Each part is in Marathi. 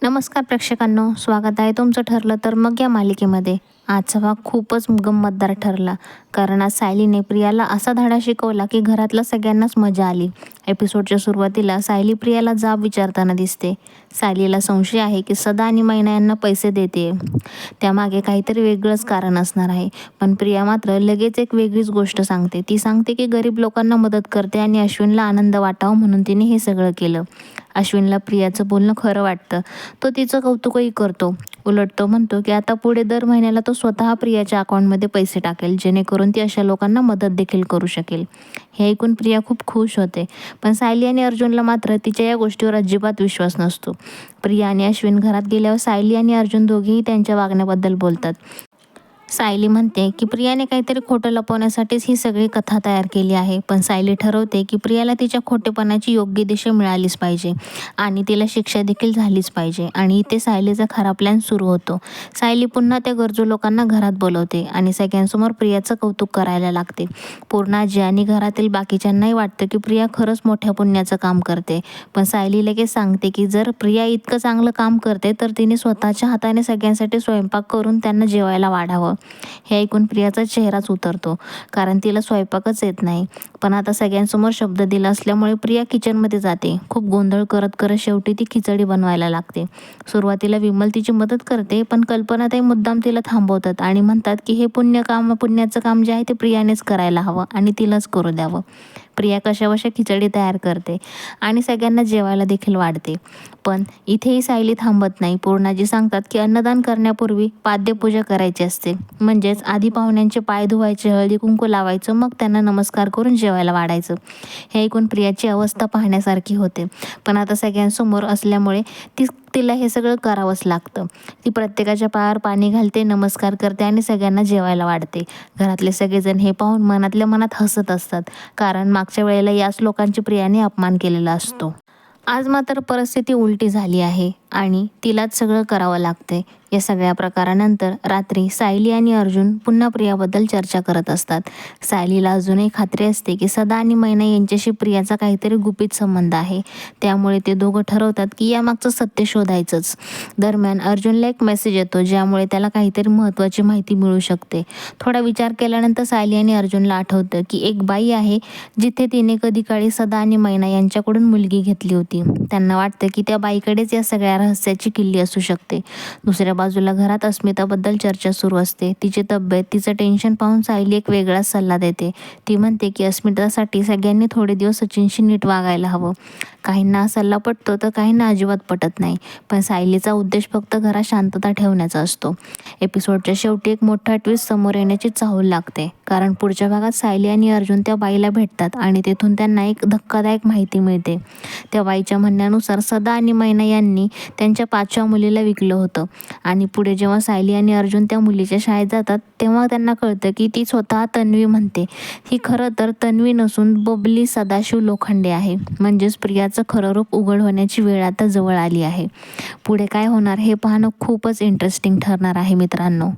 नमस्कार प्रेक्षकांनो, स्वागत आहे तुमचं ठरलं तर मग या मालिकेमध्ये. आजचा भाग खूपच गंमतदार ठरला, कारण आज सायलीने प्रियाला असा धडा शिकवला की घरातल्या सगळ्यांनाच मजा आली. एपिसोडच्या सुरुवातीला सायली प्रियाला जाब विचारताना दिसते. सायलीला संशय आहे की सदा आणि मैना यांना पैसे देते. त्यामागे काहीतरी वेगळंच कारण असणार आहे. पण प्रिया मात्र लगेच एक वेगळीच गोष्ट सांगते. ती सांगते की गरीब लोकांना मदत करते आणि अश्विनला आनंद वाटावा म्हणून तिने हे सगळं केलं. अश्विनला प्रियाचं बोलणं खरं वाटतं. तो तिचं कौतुकही करतो. उलट तो म्हणतो की आता पुढे दर महिन्याला तो स्वतः प्रियाच्या अकाउंटमध्ये पैसे टाकेल, जेणेकरून ती अशा लोकांना मदत देखील करू शकेल. हे ऐकून प्रिया खूप खुश होते. पण सायली आणि अर्जुनला मात्र तिच्या या गोष्टीवर अजिबात विश्वास नसतो. प्रिया आणि अश्विन घरात गेल्यावर सायली आणि अर्जुन दोघेही त्यांच्या वागण्याबद्दल बोलतात. सायली म्हणते की प्रियाने काहीतरी खोटं लपवण्यासाठीच ही सगळी कथा तयार केली आहे. पण सायली ठरवते की प्रियाला तिच्या खोटेपणाची योग्य दिशा मिळालीच पाहिजे आणि तिला शिक्षा देखील झालीच पाहिजे. आणि इथे सायलीचा खरा प्लॅन सुरू होतो. सायली पुन्हा त्या गरजू लोकांना घरात बोलवते आणि सगळ्यांसमोर प्रियाचं कौतुक करायला लागते. पूर्णाजी आणि घरातील बाकीच्यांनाही वाटतं की प्रिया खरंच मोठ्या पुण्याचं काम करते. पण सायली लगेच सांगते की जर प्रिया इतकं चांगलं काम करते तर तिने स्वतःच्या हाताने सगळ्यांसाठी स्वयंपाक करून त्यांना जेवायला वाढावं. हे ऐकून प्रियाचा चेहराच उतरतो, कारण तिला स्वयंपाकच येत नाही. पण आता सगळ्यांसमोर शब्द दिला असल्यामुळे प्रिया किचनमध्ये जाते. खूप गोंधळ करत करत शेवटी ती खिचडी बनवायला लागते. सुरुवातीला विमल तिची मदत करते, पण कल्पनाताई मुद्दाम तिला थांबवतात आणि म्हणतात की हे पुण्याचं काम जे आहे ते प्रियानेच करायला हवं आणि तिलाच करू द्यावं. प्रिया कशाबशा खिचडी तयार करते आणि सगळ्यांना जेवायला देखील वाढते. पण इथेही सायली थांबत नाही. पूर्णाजी सांगतात की अन्नदान करण्यापूर्वी पाद्यपूजा करायची असते, म्हणजेच आधी पाहुण्यांचे पाय धुवायचे, हळदी कुंकू लावायचं, मग त्यांना नमस्कार करून जेवायला वाढायचं. हे ऐकून प्रियाची अवस्था पाहण्यासारखी होते. पण आता सगळ्यांसमोर असल्यामुळे तिला हे सगळं करावंच लागतं. ती प्रत्येकाच्या पायावर पाणी घालते, नमस्कार करते आणि सगळ्यांना जेवायला वाढते. घरातले सगळेजण हे पाहून मनातल्या मनात हसत असतात, कारण मागच्या वेळेला याच लोकांची प्रियाने अपमान केलेला असतो. आज मात्र परिस्थिती उलटी झाली आहे आणि तिलाच सगळं करावं लागतंय. या सगळ्या प्रकारानंतर रात्री सायली आणि अर्जुन पुन्हा प्रियाबद्दल चर्चा करत असतात. सायलीला अजूनही खात्री असते की सदा आणि मैना यांच्याशी प्रियाचा काहीतरी गुपित संबंध आहे. त्यामुळे ते दोघं ठरवतात की यामागचं सत्य शोधायचंच. दरम्यान अर्जुनला एक मेसेज येतो, ज्यामुळे त्याला काहीतरी महत्त्वाची माहिती मिळू शकते. थोडा विचार केल्यानंतर सायली आणि अर्जुनला आठवतं की एक बाई आहे जिथे तिने कधी काळी सदा आणि मैना यांच्याकडून मुलगी घेतली होती. त्यांना वाटतं की त्या बाईकडेच या सगळ्या रहस्याची किल्ली असू शकते. दुसऱ्या बाजूला घरात अस्मिताबद्दल चर्चा सुरू असते. तिची तब्येत, तिचं टेन्शन पाहून सायली एक वेगळाच सल्ला देते. ती म्हणते की अस्मितासाठी सगळ्यांनी थोडे दिवस सचिनशी नीट वागायला हवं. काहींना हा सल्ला पटतो तर काहींना अजिबात पटत नाही. पण सायलीचा उद्देश फक्त घरात शांतता ठेवण्याचा असतो. एपिसोडच्या शेवटी एक मोठा ट्विस्ट समोर येण्याची चाहूल लागते, कारण पुढच्या भागात सायली आणि अर्जुन त्या बाईला भेटतात आणि तेथून त्यांना एक धक्कादायक माहिती मिळते. त्या बाईच्या म्हणण्यानुसार सदा आणि मैना यांनी त्यांच्या 5व्या मुलीला विकलं होतं. आणि पुढे जेव्हा सायली आणि अर्जुन त्या मुलीच्या शाळेत जातात तेव्हा त्यांना कळतं की ती स्वतः तन्वी म्हणते. ही खरं तर तन्वी नसून बबली सदाशिव लोखंडे आहे. म्हणजेच प्रियाचं खरं रूप उघड होण्याची वेळ आता जवळ आली आहे. पुढे काय होणार हे पाहणं खूपच इंटरेस्टिंग ठरणार आहे मित्रांनो.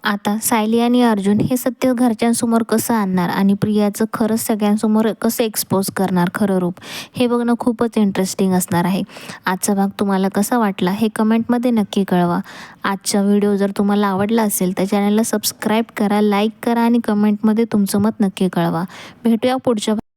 आता सायली आणि अर्जुन हे सत्य घरच्यांसमोर कसं आणणार आणि प्रियाचं खरंच सगळ्यांसमोर कसं एक्सपोज करणार खरं रूप, हे बघणं खूपच इंटरेस्टिंग असणार आहे. आजचा भाग तुम्हाला कसा वाटला हे कमेंटमध्ये नक्की कळवा. आजचा व्हिडिओ जर तुम्हाला आवडला असेल तर चॅनलला सबस्क्राईब करा, लाईक करा आणि कमेंटमध्ये तुमचं मत नक्की कळवा. भेटूया पुढच्या